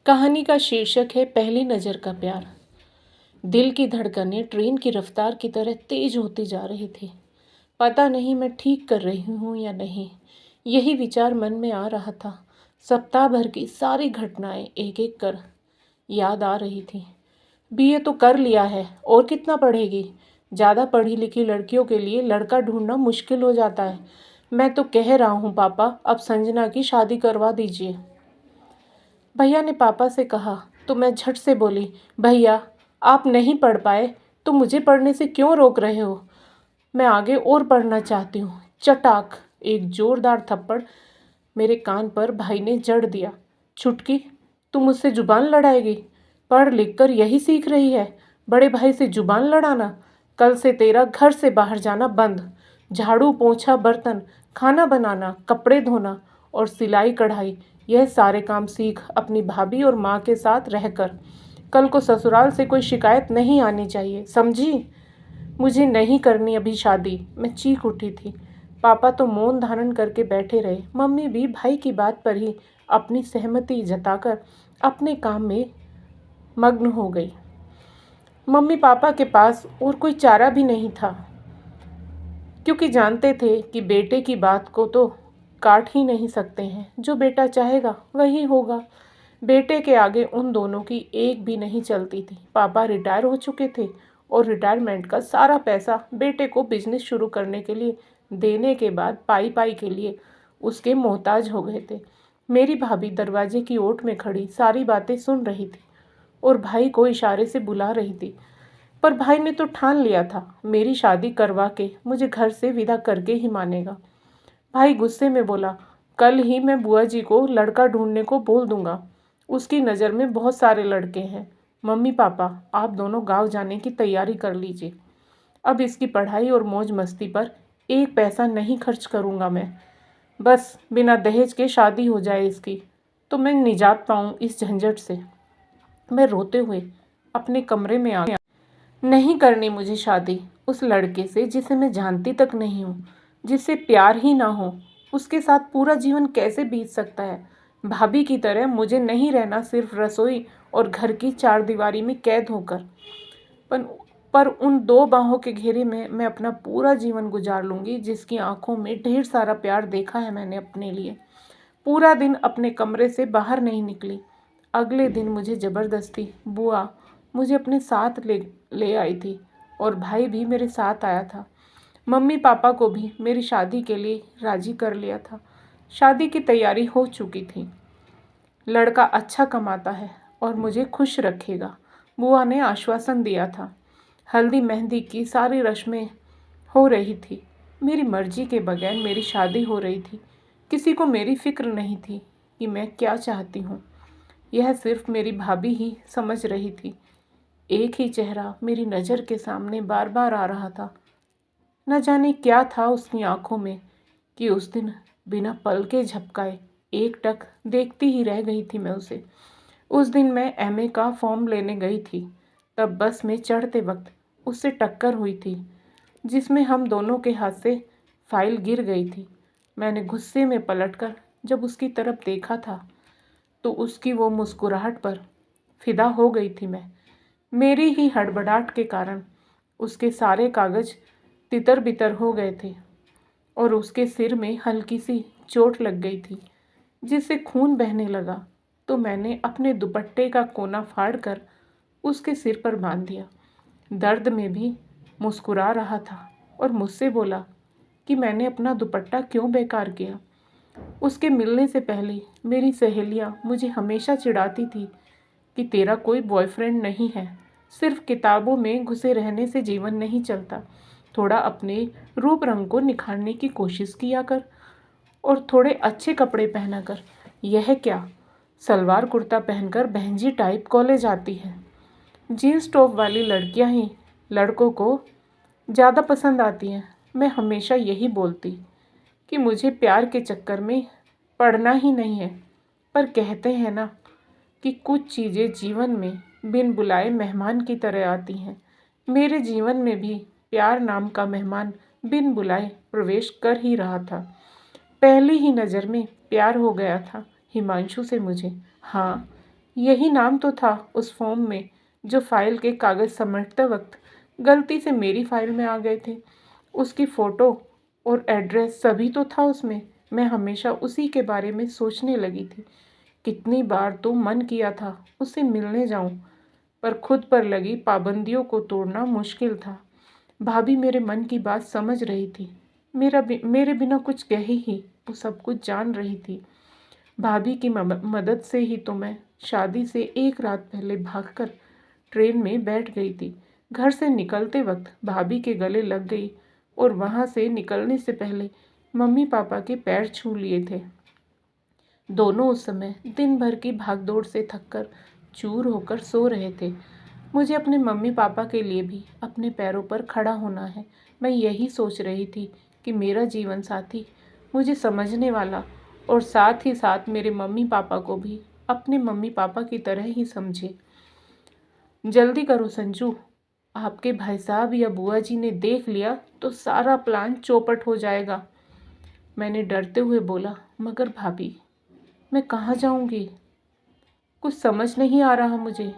कहानी का शीर्षक है पहली नज़र का प्यार। दिल की धड़कनें ट्रेन की रफ्तार की तरह तेज होती जा रही थी। पता नहीं मैं ठीक कर रही हूँ या नहीं, यही विचार मन में आ रहा था। सप्ताह भर की सारी घटनाएं एक एक कर याद आ रही थी। बीए तो कर लिया है, और कितना पढ़ेगी। ज़्यादा पढ़ी लिखी लड़कियों के लिए लड़का ढूंढना मुश्किल हो जाता है। मैं तो कह रहा हूँ पापा, अब संजना की शादी करवा दीजिए। भैया ने पापा से कहा तो मैं झट से बोली, भैया आप नहीं पढ़ पाए तो मुझे पढ़ने से क्यों रोक रहे हो। मैं आगे और पढ़ना चाहती हूँ। चटाक, एक जोरदार थप्पड़ मेरे कान पर भाई ने जड़ दिया। छुटकी, तू मुझसे जुबान लड़ाएगी? पढ़ लिख कर यही सीख रही है, बड़े भाई से जुबान लड़ाना। कल से तेरा घर से बाहर जाना बंद। झाड़ू पोंछा बर्तन, खाना बनाना, कपड़े धोना और सिलाई कढ़ाई, यह सारे काम सीख अपनी भाभी और माँ के साथ रहकर। कल को ससुराल से कोई शिकायत नहीं आनी चाहिए, समझी? मुझे नहीं करनी अभी शादी, मैं चीख उठी थी। पापा तो मौन धारण करके बैठे रहे। मम्मी भी भाई की बात पर ही अपनी सहमति जताकर अपने काम में मग्न हो गई। मम्मी पापा के पास और कोई चारा भी नहीं था, क्योंकि जानते थे कि बेटे की बात को तो काट ही नहीं सकते हैं। जो बेटा चाहेगा वही होगा। बेटे के आगे उन दोनों की एक भी नहीं चलती थी। पापा रिटायर हो चुके थे और रिटायरमेंट का सारा पैसा बेटे को बिजनेस शुरू करने के लिए देने के बाद पाई पाई के लिए उसके मोहताज हो गए थे। मेरी भाभी दरवाजे की ओट में खड़ी सारी बातें सुन रही थी और भाई को इशारे से बुला रही थी। पर भाई ने तो ठान लिया था, मेरी शादी करवा के मुझे घर से विदा करके ही मानेगा। भाई गुस्से में बोला, कल ही मैं बुआ जी को लड़का ढूंढने को बोल दूंगा। उसकी नज़र में बहुत सारे लड़के हैं। मम्मी पापा, आप दोनों गांव जाने की तैयारी कर लीजिए। अब इसकी पढ़ाई और मौज मस्ती पर एक पैसा नहीं खर्च करूंगा मैं। बस बिना दहेज के शादी हो जाए इसकी, तो मैं निजात पाऊँ इस झंझट से। मैं रोते हुए अपने कमरे में आ गया। नहीं करनी मुझे शादी उस लड़के से जिसे मैं जानती तक नहीं हूँ, जिससे प्यार ही ना हो। उसके साथ पूरा जीवन कैसे बीत सकता है? भाभी की तरह मुझे नहीं रहना सिर्फ रसोई और घर की चार दीवारी में कैद होकर। पर पर उन दो बाहों के घेरे में मैं अपना पूरा जीवन गुजार लूँगी, जिसकी आंखों में ढेर सारा प्यार देखा है मैंने अपने लिए। पूरा दिन अपने कमरे से बाहर नहीं निकली। अगले दिन मुझे ज़बरदस्ती बुआ मुझे अपने साथ ले आई थी और भाई भी मेरे साथ आया था। मम्मी पापा को भी मेरी शादी के लिए राज़ी कर लिया था। शादी की तैयारी हो चुकी थी। लड़का अच्छा कमाता है और मुझे खुश रखेगा, बुआ ने आश्वासन दिया था। हल्दी मेहंदी की सारी रस्में हो रही थी। मेरी मर्जी के बगैर मेरी शादी हो रही थी। किसी को मेरी फिक्र नहीं थी कि मैं क्या चाहती हूँ। यह सिर्फ मेरी भाभी ही समझ रही थी। एक ही चेहरा मेरी नज़र के सामने बार बार आ रहा था। न जाने क्या था उसकी आंखों में कि उस दिन बिना पल के झपकाए एकटक देखती ही रह गई थी मैं उसे। उस दिन मैं एमए का फॉर्म लेने गई थी। तब बस में चढ़ते वक्त उससे टक्कर हुई थी, जिसमें हम दोनों के हाथ से फाइल गिर गई थी। मैंने गुस्से में पलटकर जब उसकी तरफ देखा था तो उसकी वो मुस्कुराहट पर फिदा हो गई थी मैं। मेरी ही हड़बड़ाहट के कारण उसके सारे कागज तितर बितर हो गए थे और उसके सिर में हल्की सी चोट लग गई थी, जिससे खून बहने लगा। तो मैंने अपने दुपट्टे का कोना फाड़कर उसके सिर पर बांध दिया। दर्द में भी मुस्कुरा रहा था और मुझसे बोला कि मैंने अपना दुपट्टा क्यों बेकार किया। उसके मिलने से पहले मेरी सहेलियां मुझे हमेशा चिढ़ाती थी कि तेरा कोई बॉयफ्रेंड नहीं है, सिर्फ किताबों में घुसे रहने से जीवन नहीं चलता। थोड़ा अपने रूप रंग को निखारने की कोशिश किया कर और थोड़े अच्छे कपड़े पहना कर। यह क्या, सलवार कुर्ता पहनकर बहनजी टाइप कॉलेज आती है। जीन्स टॉप वाली लड़कियां ही लड़कों को ज़्यादा पसंद आती हैं। मैं हमेशा यही बोलती कि मुझे प्यार के चक्कर में पड़ना ही नहीं है। पर कहते हैं ना कि कुछ चीज़ें जीवन में बिन बुलाए मेहमान की तरह आती हैं। मेरे जीवन में भी प्यार नाम का मेहमान बिन बुलाए प्रवेश कर ही रहा था। पहली ही नज़र में प्यार हो गया था हिमांशु से मुझे। हाँ, यही नाम तो था उस फॉर्म में जो फाइल के कागज़ समेटते वक्त गलती से मेरी फाइल में आ गए थे। उसकी फ़ोटो और एड्रेस सभी तो था उसमें। मैं हमेशा उसी के बारे में सोचने लगी थी। कितनी बार तो मन किया था उससे मिलने जाऊं, पर खुद पर लगी पाबंदियों को तोड़ना मुश्किल था। भाभी मेरे मन की बात समझ रही थी। मेरे बिना कुछ कहे ही वो सब कुछ जान रही थी। भाभी की मदद से ही तो मैं शादी से एक रात पहले भागकर ट्रेन में बैठ गई थी। घर से निकलते वक्त भाभी के गले लग गई और वहाँ से निकलने से पहले मम्मी पापा के पैर छू लिए थे। दोनों उस समय दिन भर की भागदौड़ से थककर चूर होकर सो रहे थे। मुझे अपने मम्मी पापा के लिए भी अपने पैरों पर खड़ा होना है। मैं यही सोच रही थी कि मेरा जीवन साथी मुझे समझने वाला और साथ ही साथ मेरे मम्मी पापा को भी अपने मम्मी पापा की तरह ही समझे। जल्दी करो संजू, आपके भाई साहब या बुआ जी ने देख लिया तो सारा प्लान चौपट हो जाएगा। मैंने डरते हुए बोला, मगर भाभी मैं कहाँ जाऊँगी? कुछ समझ नहीं आ रहा मुझे।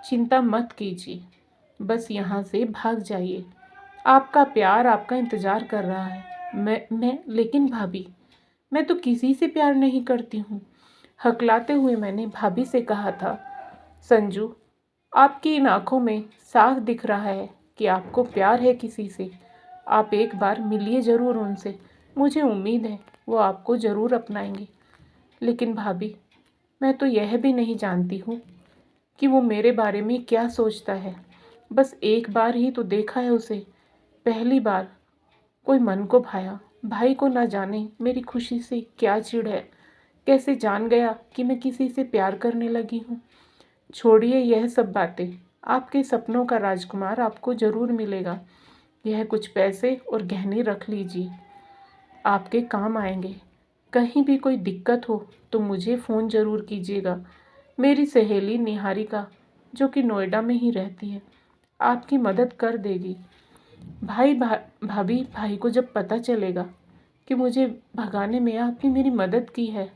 चिंता मत कीजिए, बस यहाँ से भाग जाइए। आपका प्यार आपका इंतज़ार कर रहा है। मैं लेकिन भाभी, मैं तो किसी से प्यार नहीं करती हूँ। हकलाते हुए मैंने भाभी से कहा था, संजू आपकी इन आँखों में साफ दिख रहा है कि आपको प्यार है किसी से। आप एक बार मिलिए ज़रूर उनसे। मुझे उम्मीद है वो आपको ज़रूर अपनाएंगे। लेकिन भाभी, मैं तो यह भी नहीं जानती हूँ कि वो मेरे बारे में क्या सोचता है। बस एक बार ही तो देखा है उसे, पहली बार कोई मन को भाया। भाई को ना जाने मेरी खुशी से क्या चिढ़ है। कैसे जान गया कि मैं किसी से प्यार करने लगी हूँ। छोड़िए यह सब बातें। आपके सपनों का राजकुमार आपको ज़रूर मिलेगा। यह कुछ पैसे और गहने रख लीजिए, आपके काम आएंगे। कहीं भी कोई दिक्कत हो तो मुझे फ़ोन ज़रूर कीजिएगा। मेरी सहेली निहारिका, जो कि नोएडा में ही रहती है, आपकी मदद कर देगी। भाभी, भाई को जब पता चलेगा कि मुझे भगाने में आपने मेरी मदद की है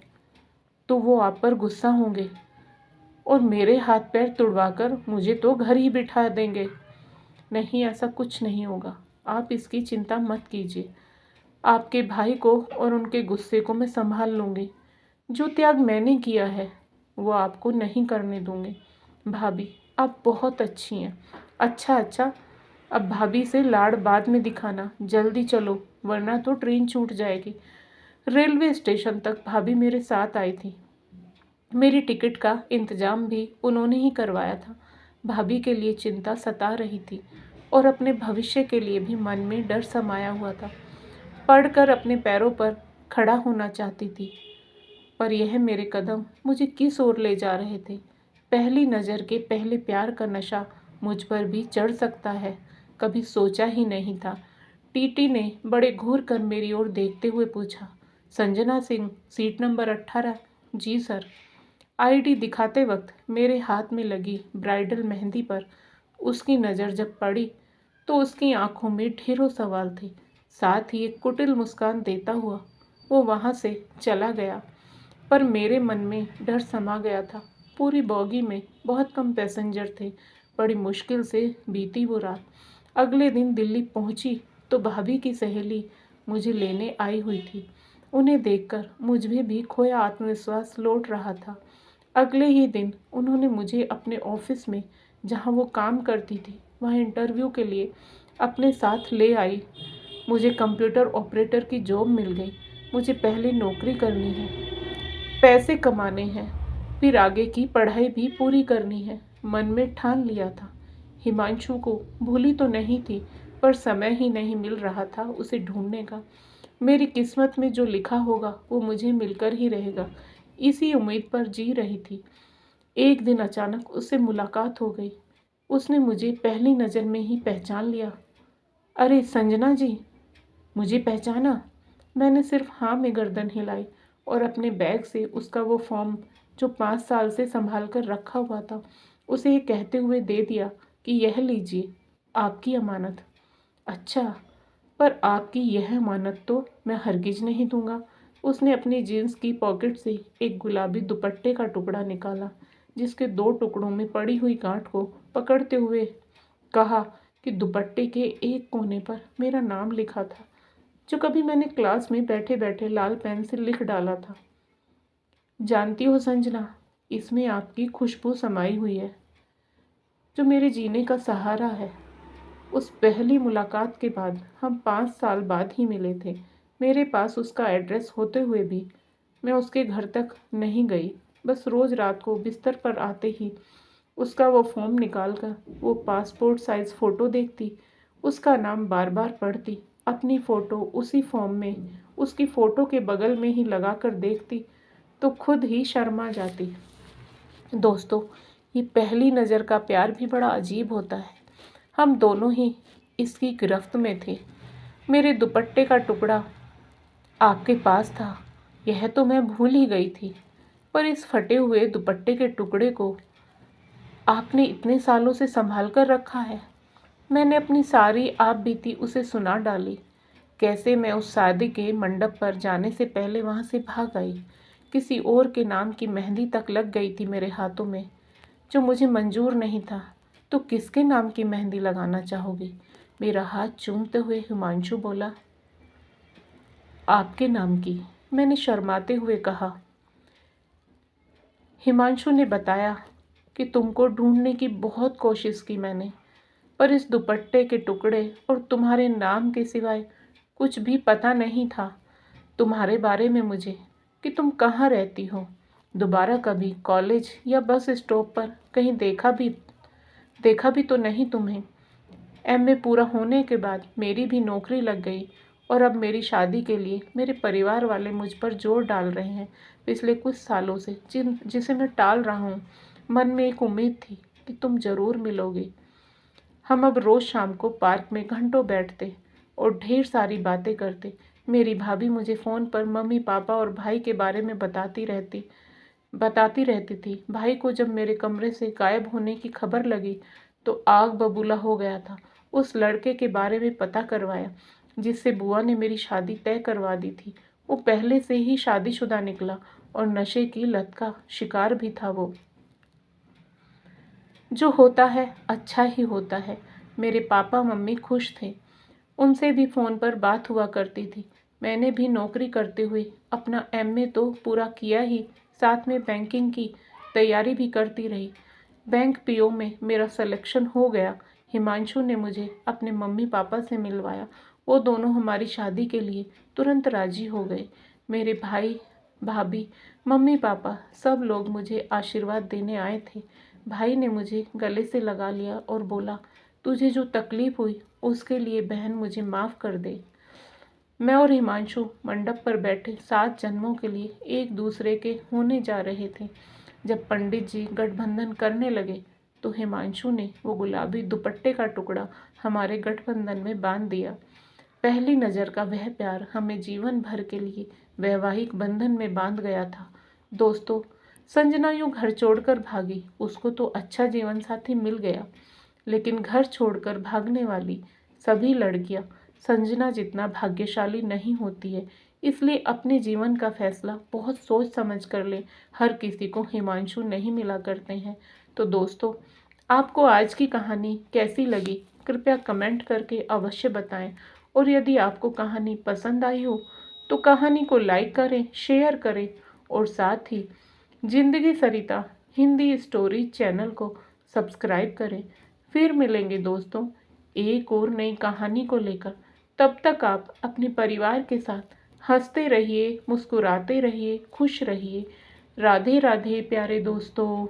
तो वो आप पर गुस्सा होंगे और मेरे हाथ पैर तुड़वाकर मुझे तो घर ही बिठा देंगे। नहीं, ऐसा कुछ नहीं होगा। आप इसकी चिंता मत कीजिए। आपके भाई को और उनके गुस्से को मैं संभाल लूँगी। जो त्याग मैंने किया है वो आपको नहीं करने दूँगी। भाभी, आप बहुत अच्छी हैं। अच्छा, अब भाभी से लाड़ बाद में दिखाना। जल्दी चलो वरना तो ट्रेन छूट जाएगी। रेलवे स्टेशन तक भाभी मेरे साथ आई थी। मेरी टिकट का इंतज़ाम भी उन्होंने ही करवाया था। भाभी के लिए चिंता सता रही थी और अपने भविष्य के लिए भी मन में डर समाया हुआ था। पढ़कर अपने पैरों पर खड़ा होना चाहती थी, पर यह मेरे कदम मुझे किस ओर ले जा रहे थे। पहली नज़र के पहले प्यार का नशा मुझ पर भी चढ़ सकता है, कभी सोचा ही नहीं था। टीटी ने बड़े घूर कर मेरी ओर देखते हुए पूछा, संजना सिंह, सीट नंबर 18? जी सर। आईडी दिखाते वक्त मेरे हाथ में लगी ब्राइडल मेहंदी पर उसकी नज़र जब पड़ी तो उसकी आंखों में ढेरों सवाल थे। साथ ही एक कुटिल मुस्कान देता हुआ वो वहाँ से चला गया। पर मेरे मन में डर समा गया था। पूरी बॉगी में बहुत कम पैसेंजर थे। बड़ी मुश्किल से बीती वो रात। अगले दिन दिल्ली पहुँची तो भाभी की सहेली मुझे लेने आई हुई थी। उन्हें देखकर मुझ में भी खोया आत्मविश्वास लौट रहा था। अगले ही दिन उन्होंने मुझे अपने ऑफिस में, जहाँ वो काम करती थी, वहाँ इंटरव्यू के लिए अपने साथ ले आई। मुझे कंप्यूटर ऑपरेटर की जॉब मिल गई। मुझे पहले नौकरी करनी है, पैसे कमाने हैं, फिर आगे की पढ़ाई भी पूरी करनी है। मन में ठान लिया था। हिमांशु को भूली तो नहीं थी, पर समय ही नहीं मिल रहा था उसे ढूंढने का। मेरी किस्मत में जो लिखा होगा वो मुझे मिलकर ही रहेगा, इसी उम्मीद पर जी रही थी। एक दिन अचानक उससे मुलाकात हो गई। उसने मुझे पहली नज़र में ही पहचान लिया। अरे संजना जी, मुझे पहचाना? मैंने सिर्फ हाँ में गर्दन हिलाई और अपने बैग से उसका वो फॉर्म जो 5 साल से संभाल कर रखा हुआ था उसे ये कहते हुए दे दिया कि यह लीजिए, आपकी अमानत। अच्छा, पर आपकी यह अमानत तो मैं हरगिज नहीं दूंगा। उसने अपनी जीन्स की पॉकेट से एक गुलाबी दुपट्टे का टुकड़ा निकाला। जिसके 2 टुकड़ों में पड़ी हुई गांठ को पकड़ते हुए कहा कि दुपट्टे के एक कोने पर मेरा नाम लिखा था, जो कभी मैंने क्लास में बैठे बैठे लाल पेन से लिख डाला था। जानती हो संजना, इसमें आपकी खुशबू समाई हुई है, जो मेरे जीने का सहारा है। उस पहली मुलाकात के बाद हम 5 साल बाद ही मिले थे। मेरे पास उसका एड्रेस होते हुए भी मैं उसके घर तक नहीं गई। बस रोज़ रात को बिस्तर पर आते ही उसका वो फॉर्म निकाल कर वो पासपोर्ट साइज़ फ़ोटो देखती, उसका नाम बार बार पढ़ती, अपनी फ़ोटो उसी फॉर्म में उसकी फ़ोटो के बगल में ही लगा कर देखती तो खुद ही शर्मा जाती। दोस्तों, ये पहली नज़र का प्यार भी बड़ा अजीब होता है। हम दोनों ही इसकी गिरफ्त में थे। मेरे दुपट्टे का टुकड़ा आपके पास था, यह तो मैं भूल ही गई थी, पर इस फटे हुए दुपट्टे के टुकड़े को आपने इतने सालों से संभाल कर रखा है। मैंने अपनी सारी आप बीती उसे सुना डाली। कैसे मैं उस शादी के मंडप पर जाने से पहले वहाँ से भाग आई। किसी और के नाम की मेहंदी तक लग गई थी मेरे हाथों में, जो मुझे मंजूर नहीं था। तो किसके नाम की मेहंदी लगाना चाहोगी? मेरा हाथ चूमते हुए हिमांशु बोला। आपके नाम की, मैंने शर्माते हुए कहा। हिमांशु ने बताया कि तुमको ढूंढने की बहुत कोशिश की मैंने, पर इस दुपट्टे के टुकड़े और तुम्हारे नाम के सिवाय कुछ भी पता नहीं था तुम्हारे बारे में मुझे, कि तुम कहाँ रहती हो। दोबारा कभी कॉलेज या बस स्टॉप पर कहीं देखा भी तो नहीं तुम्हें। एमए पूरा होने के बाद मेरी भी नौकरी लग गई और अब मेरी शादी के लिए मेरे परिवार वाले मुझ पर जोर डाल रहे हैं। पिछले कुछ सालों से जिसे मैं टाल रहा हूँ, मन में एक उम्मीद थी कि तुम ज़रूर मिलोगे। हम अब रोज़ शाम को पार्क में घंटों बैठते और ढेर सारी बातें करते। मेरी भाभी मुझे फ़ोन पर मम्मी पापा और भाई के बारे में बताती रहती थी। भाई को जब मेरे कमरे से गायब होने की खबर लगी तो आग बबूला हो गया था। उस लड़के के बारे में पता करवाया जिससे बुआ ने मेरी शादी तय करवा दी थी। वो पहले से ही शादीशुदा निकला और नशे की लत का शिकार भी था। वो जो होता है अच्छा ही होता है। मेरे पापा मम्मी खुश थे। उनसे भी फ़ोन पर बात हुआ करती थी। मैंने भी नौकरी करते हुए अपना एमए तो पूरा किया ही, साथ में बैंकिंग की तैयारी भी करती रही। बैंक पीओ में मेरा सिलेक्शन हो गया। हिमांशु ने मुझे अपने मम्मी पापा से मिलवाया। वो दोनों हमारी शादी के लिए तुरंत राजी हो गए। मेरे भाई भाभी मम्मी पापा सब लोग मुझे आशीर्वाद देने आए थे। भाई ने मुझे गले से लगा लिया और बोला, तुझे जो तकलीफ़ हुई उसके लिए बहन मुझे माफ़ कर दे। मैं और हिमांशु मंडप पर बैठे 7 जन्मों के लिए एक दूसरे के होने जा रहे थे। जब पंडित जी गठबंधन करने लगे तो हिमांशु ने वो गुलाबी दुपट्टे का टुकड़ा हमारे गठबंधन में बांध दिया। पहली नज़र का वह प्यार हमें जीवन भर के लिए वैवाहिक बंधन में बांध गया था। दोस्तों, संजना यूँ घर छोड़कर भागी। उसको तो अच्छा जीवन साथी मिल गया, लेकिन घर छोड़कर भागने वाली सभी लड़कियां संजना जितना भाग्यशाली नहीं होती है। इसलिए अपने जीवन का फैसला बहुत सोच समझ कर ले। हर किसी को हिमांशु नहीं मिला करते हैं। तो दोस्तों, आपको आज की कहानी कैसी लगी कृपया कमेंट करके अवश्य बताएं। और यदि आपको कहानी पसंद आई हो तो कहानी को लाइक करें, शेयर करें और साथ ही जिंदगी सरिता हिंदी स्टोरी चैनल को सब्सक्राइब करें। फिर मिलेंगे दोस्तों एक और नई कहानी को लेकर। तब तक आप अपने परिवार के साथ हंसते रहिए, मुस्कुराते रहिए, खुश रहिए। राधे राधे प्यारे दोस्तों।